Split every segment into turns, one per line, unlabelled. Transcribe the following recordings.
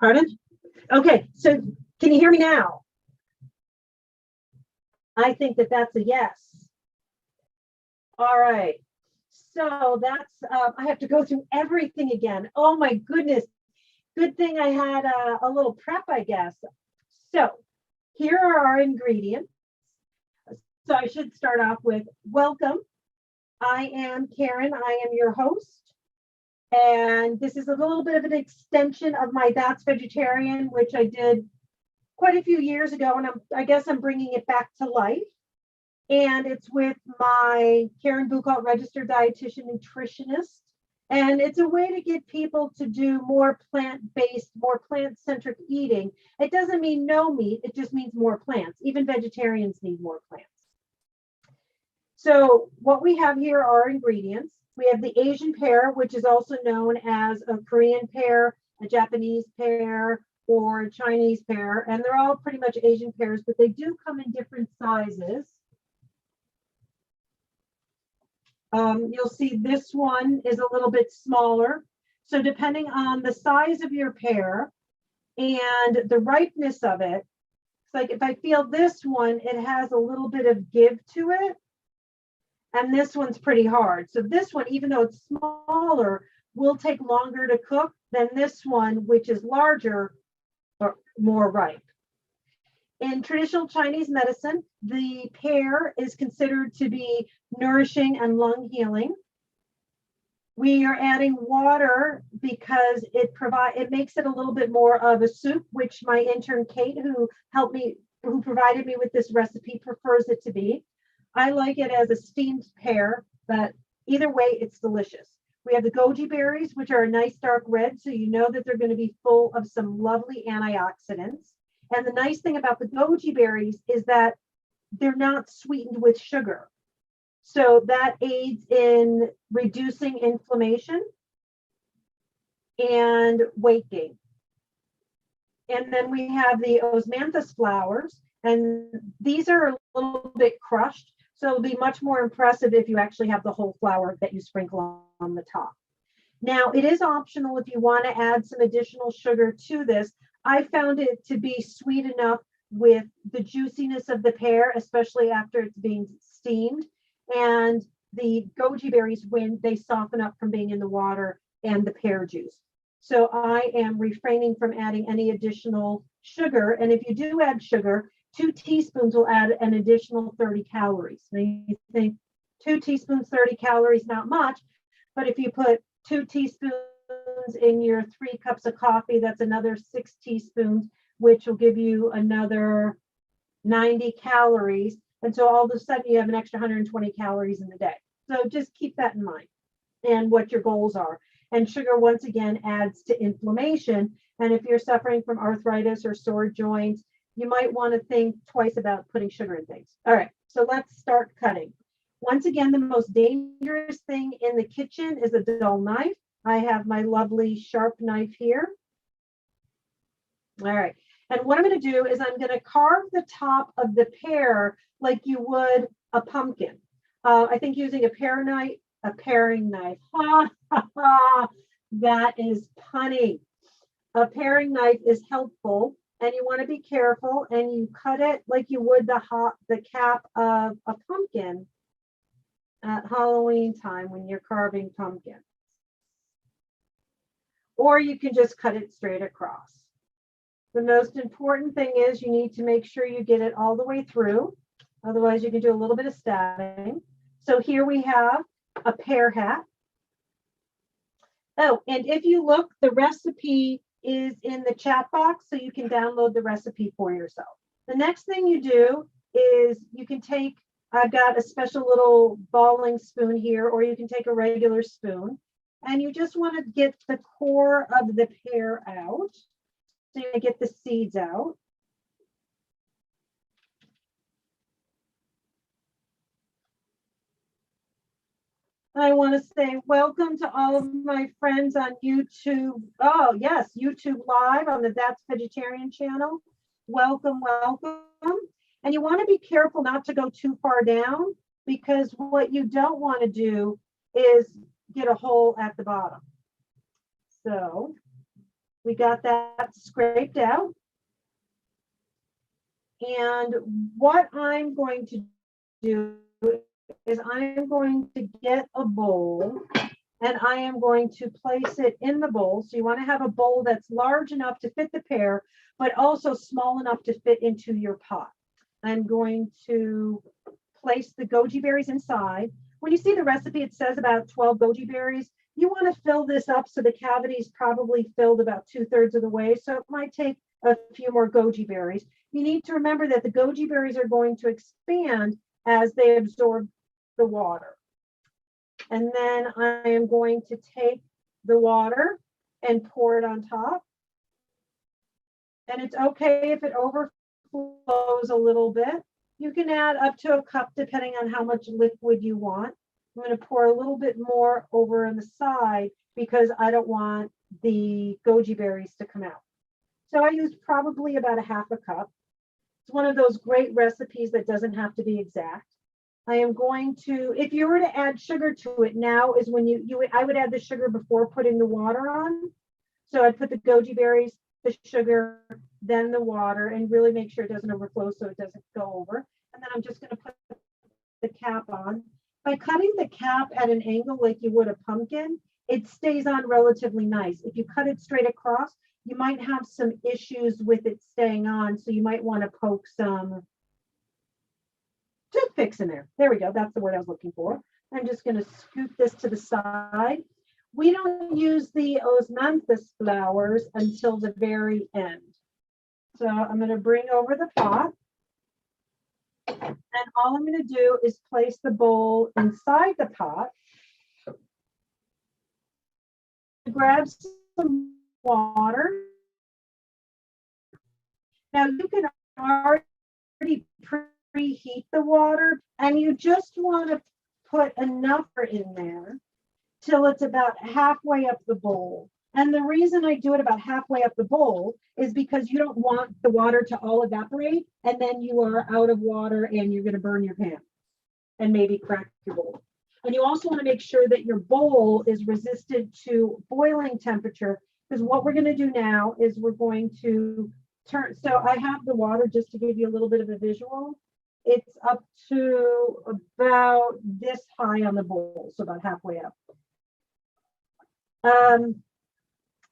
Pardon? Okay, so can you hear me now? I think that that's a yes. All right. So that's, I have to go through everything again. Oh my goodness. Good thing I had a little prep, I guess. So here are our ingredients. So I should start off with welcome. I am Karen. I am your host. And this is a little bit of an extension of my That's Vegetarian, which I did quite a few years ago. And I guess I'm bringing it back to life. And it's with my Karen Buchalt, registered dietitian nutritionist. And it's a way to get people to do more plant-based, more plant-centric eating. It doesn't mean no meat, it just means more plants. Even vegetarians need more plants. So what we have here are ingredients. We have the Asian pear, which is also known as a Korean pear, a Japanese pear, or a Chinese pear. And they're all pretty much Asian pears, but they do come in different sizes. You'll see this one is a little bit smaller. So depending on the size of your pear and the ripeness of it, it's like if I feel this one, it has a little bit of give to it. And this one's pretty hard. So this one, even though it's smaller, will take longer to cook than this one, which is larger or more ripe. In traditional Chinese medicine, the pear is considered to be nourishing and lung healing. We are adding water because it makes it a little bit more of a soup, which my intern Kate, who provided me with this recipe, prefers it to be. I like it as a steamed pear, but either way, it's delicious. We have the goji berries, which are a nice dark red, so you know that they're going to be full of some lovely antioxidants. And the nice thing about the goji berries is that they're not sweetened with sugar. So that aids in reducing inflammation and weight gain. And then we have the osmanthus flowers, and these are a little bit crushed. So it'll be much more impressive if you actually have the whole flower that you sprinkle on the top. Now, it is optional if you want to add some additional sugar to this. I found it to be sweet enough with the juiciness of the pear, especially after it's being steamed, and the goji berries when they soften up from being in the water, and the pear juice. So I am refraining from adding any additional sugar. And if you do add sugar, 2 teaspoons will add an additional 30 calories. Now you think 2 teaspoons, 30 calories, not much, but if you put 2 teaspoons in your 3 cups of coffee, that's another 6 teaspoons, which will give you another 90 calories. And so all of a sudden you have an extra 120 calories in the day. So just keep that in mind and what your goals are. And sugar, once again, adds to inflammation. And if you're suffering from arthritis or sore joints, you might want to think twice about putting sugar in things. All right, so let's start cutting. Once again, the most dangerous thing in the kitchen is a dull knife. I have my lovely sharp knife here. All right, and what I'm going to do is I'm going to carve the top of the pear like you would a pumpkin. I think using a paring knife. Ha, ha, ha. That is punny. A paring knife is helpful, and you want to be careful, and you cut it like you would the cap of a pumpkin at Halloween time when you're carving pumpkins. Or you can just cut it straight across. The most important thing is you need to make sure you get it all the way through. Otherwise, you can do a little bit of stabbing. So here we have a pear hat. Oh, and if you look, the recipe is in the chat box, so you can download the recipe for yourself. The next thing you do is you can take, I've got a special little balling spoon here, or you can take a regular spoon, and you just want to get the core of the pear out. So you get the seeds out. I want to say welcome to all of my friends on YouTube. Oh, yes, YouTube Live on the That's Vegetarian channel. Welcome, welcome. And you want to be careful not to go too far down, because what you don't want to do is get a hole at the bottom. So We got that scraped out. And what I'm going to do is I'm going to get a bowl and I am going to place it in the bowl. So you want to have a bowl that's large enough to fit the pear, but also small enough to fit into your pot. I'm going to place the goji berries inside. When you see the recipe, it says about 12 goji berries. You want to fill this up so the cavity is probably filled about 2/3 of the way. So it might take a few more goji berries. You need to remember that the goji berries are going to expand as they absorb the water. And then I am going to take the water and pour it on top. And it's okay if it overflows a little bit. You can add up to a cup depending on how much liquid you want. I'm going to pour a little bit more over on the side because I don't want the goji berries to come out. So I used probably about a half a cup. It's one of those great recipes that doesn't have to be exact. I am going to, if you were to add sugar to it, now is when I would add the sugar before putting the water on. So I'd put the goji berries, the sugar, then the water, and really make sure it doesn't overflow so it doesn't go over. And then I'm just going to put the cap on. By cutting the cap at an angle like you would a pumpkin, it stays on relatively nice. If you cut it straight across, you might have some issues with it staying on. So you might want to poke some toothpicks in there. There we go. That's the word I was looking for. I'm just going to scoop this to the side. We don't use the osmanthus flowers until the very end. So I'm going to bring over the pot. And all I'm going to do is place the bowl inside the pot. Grab some water. Now you can already preheat the water, and you just want to put enough in there till it's about halfway up the bowl. And the reason I do it about halfway up the bowl is because you don't want the water to all evaporate, and then you are out of water and you're going to burn your pan and maybe crack your bowl. And you also want to make sure that your bowl is resistant to boiling temperature, because what we're going to do now is we're going to turn. So I have the water just to give you a little bit of a visual. It's up to about this high on the bowl, so about halfway up.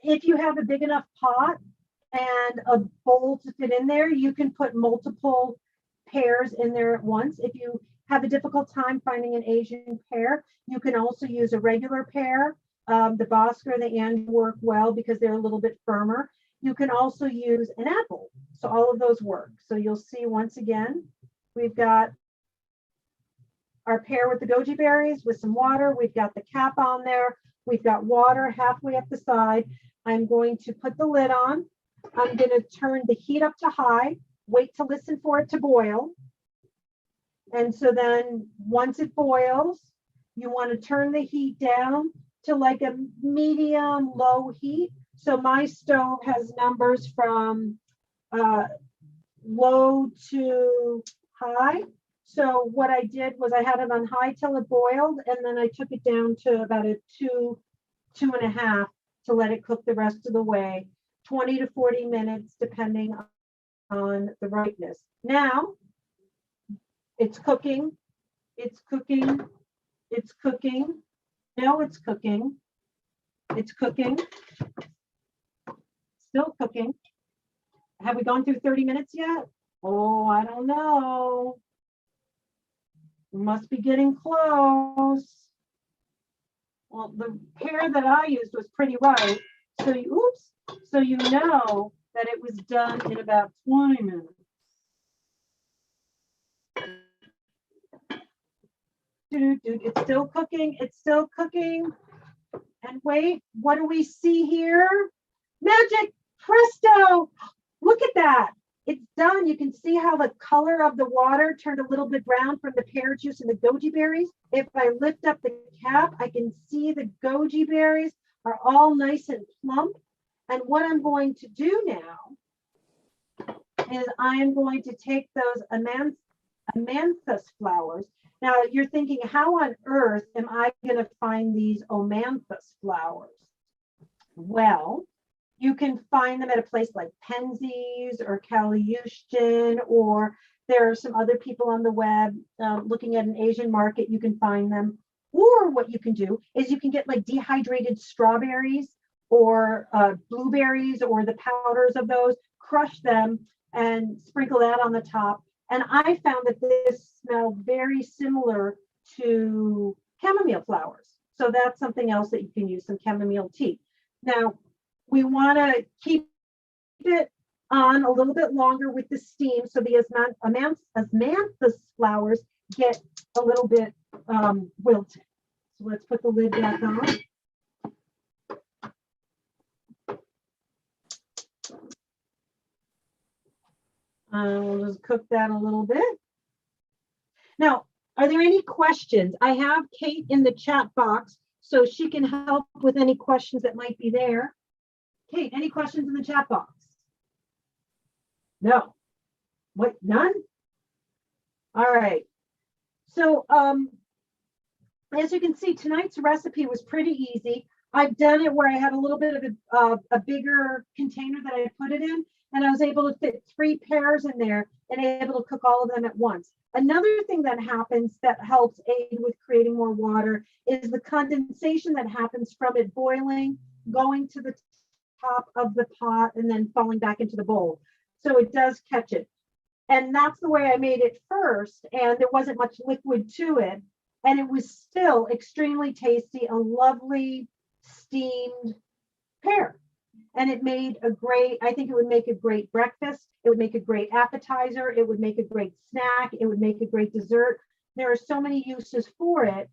If you have a big enough pot and a bowl to fit in there, you can put multiple pears in there at once. If you have a difficult time finding an Asian pear, you can also use a regular pear. The Bosco or the Andes work well because they're a little bit firmer. You can also use an apple. So all of those work. So you'll see once again, we've got our pear with the goji berries with some water. We've got the cap on there. We've got water halfway up the side. I'm going to put the lid on. I'm going to turn the heat up to high, wait to listen for it to boil. And so then once it boils, you want to turn the heat down to like a medium low heat. So my stove has numbers from low to high. So what I did was I had it on high till it boiled, and then I took it down to about a 2.5 to let it cook the rest of the way, 20 to 40 minutes, depending on the ripeness. Now it's cooking, it's cooking, it's cooking. No, it's cooking, it's cooking, still cooking. Have we gone through 30 minutes yet? Oh, I don't know. Must be getting close. Well, the pear that I used was pretty ripe. So so you know that it was done in about 20 minutes. It's still cooking. It's still cooking. And wait, what do we see here? Magic presto. Look at that. It's done. You can see how the color of the water turned a little bit brown from the pear juice and the goji berries. If I lift up the cap, I can see the goji berries are all nice and plump. And what I'm going to do now is I am going to take those amanthus flowers. Now you're thinking, how on earth am I going to find these amanthus flowers? Well, You can find them at a place like Penzies or Kaliyushin, or there are some other people on the web looking at an Asian market. You can find them. Or what you can do is you can get like dehydrated strawberries or blueberries or the powders of those, crush them and sprinkle that on the top. And I found that this smelled very similar to chamomile flowers. So that's something else that you can use, some chamomile tea. Now, we want to keep it on a little bit longer with the steam so the osmanthus flowers get a little bit wilted. So let's put the lid back on. We'll just cook that a little bit. Now, are there any questions? I have Kate in the chat box, so she can help with any questions that might be there. Kate, any questions in the chat box? No. What, none? All right. So as you can see, tonight's recipe was pretty easy. I've done it where I had a little bit of a bigger container that I put it in, and I was able to fit 3 pears in there and able to cook all of them at once. Another thing that happens that helps aid with creating more water is the condensation that happens from it boiling, going to the top of the pot, and then falling back into the bowl. So it does catch it. And that's the way I made it first, and there wasn't much liquid to it. And it was still extremely tasty, a lovely steamed pear. And it made a great, I think it would make a great breakfast. It would make a great appetizer. It would make a great snack. It would make a great dessert. There are so many uses for it.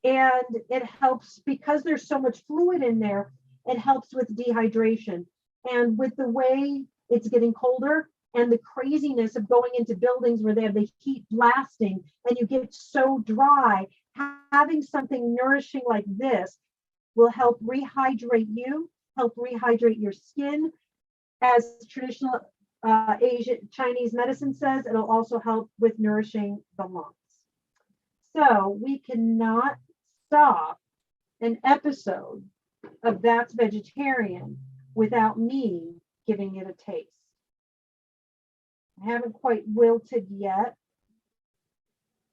And it helps because there's so much fluid in there. It helps with dehydration. And with the way it's getting colder and the craziness of going into buildings where they have the heat blasting and you get so dry, having something nourishing like this will help rehydrate you, help rehydrate your skin. As traditional Asian Chinese medicine says, it'll also help with nourishing the lungs. So we cannot stop an episode of That's Vegetarian without me giving it a taste. I haven't quite wilted yet.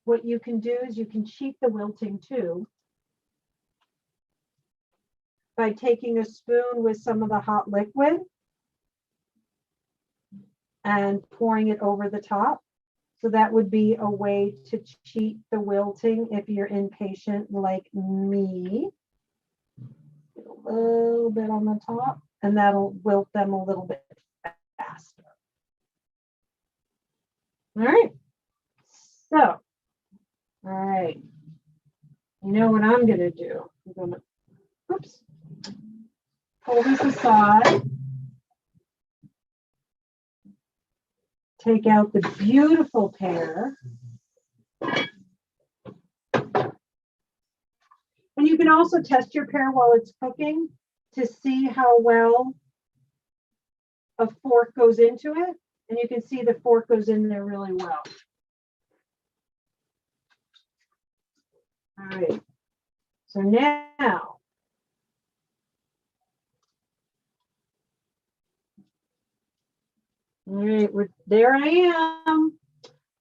What you can do is you can cheat the wilting too by taking a spoon with some of the hot liquid and pouring it over the top. So that would be a way to cheat the wilting if you're impatient like me. Get a little bit on the top, and that'll wilt them a little bit faster. All right. So, all right. You know what I'm going to do? I'm going to, oops, pull this aside. Take out the beautiful pear. And you can also test your pear while it's cooking to see how well a fork goes into it. And you can see the fork goes in there really well. All right. So now, all right, there I am.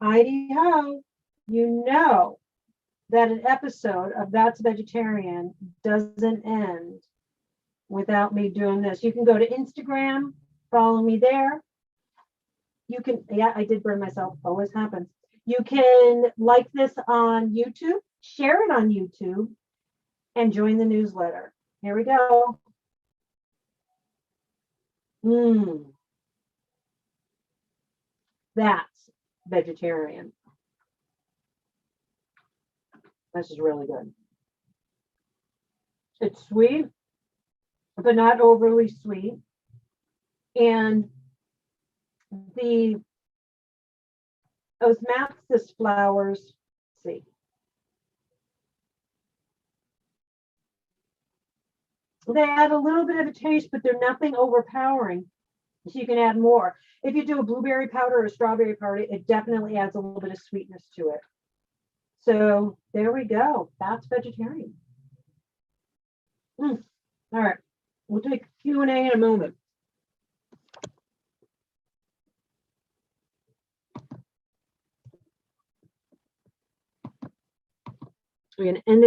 Heidi ho. You know that an episode of That's Vegetarian doesn't end without me doing this. You can go to Instagram, follow me there. You can, yeah, I did burn myself, always happens. You can like this on YouTube, share it on YouTube, and join the newsletter. Here we go. That's vegetarian. This is really good. It's sweet, but not overly sweet. And the osmanthus flowers, let's see. They add a little bit of a taste, but they're nothing overpowering. So you can add more. If you do a blueberry powder or a strawberry powder, it definitely adds a little bit of sweetness to it. So there we go. That's vegetarian. All right. We'll take Q&A in a moment. We're going to end it.